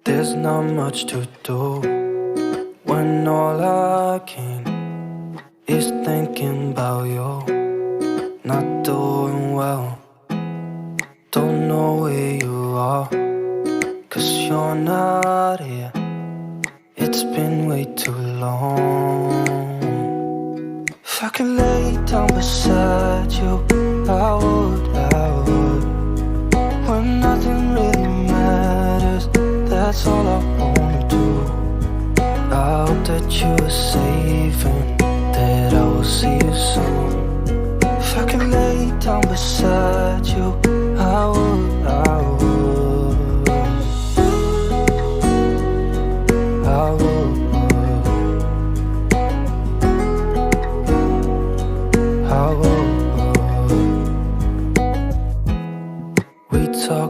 There's not much to do when all I can is thinking about you. Not doing well, don't know where you are, 'cause you're not here. It's been way too long. If I could lay down beside you, I would. When nothing really matters, that's all I wanna do. I hope that you are safe and that I will see you soon. If I could lay down beside you,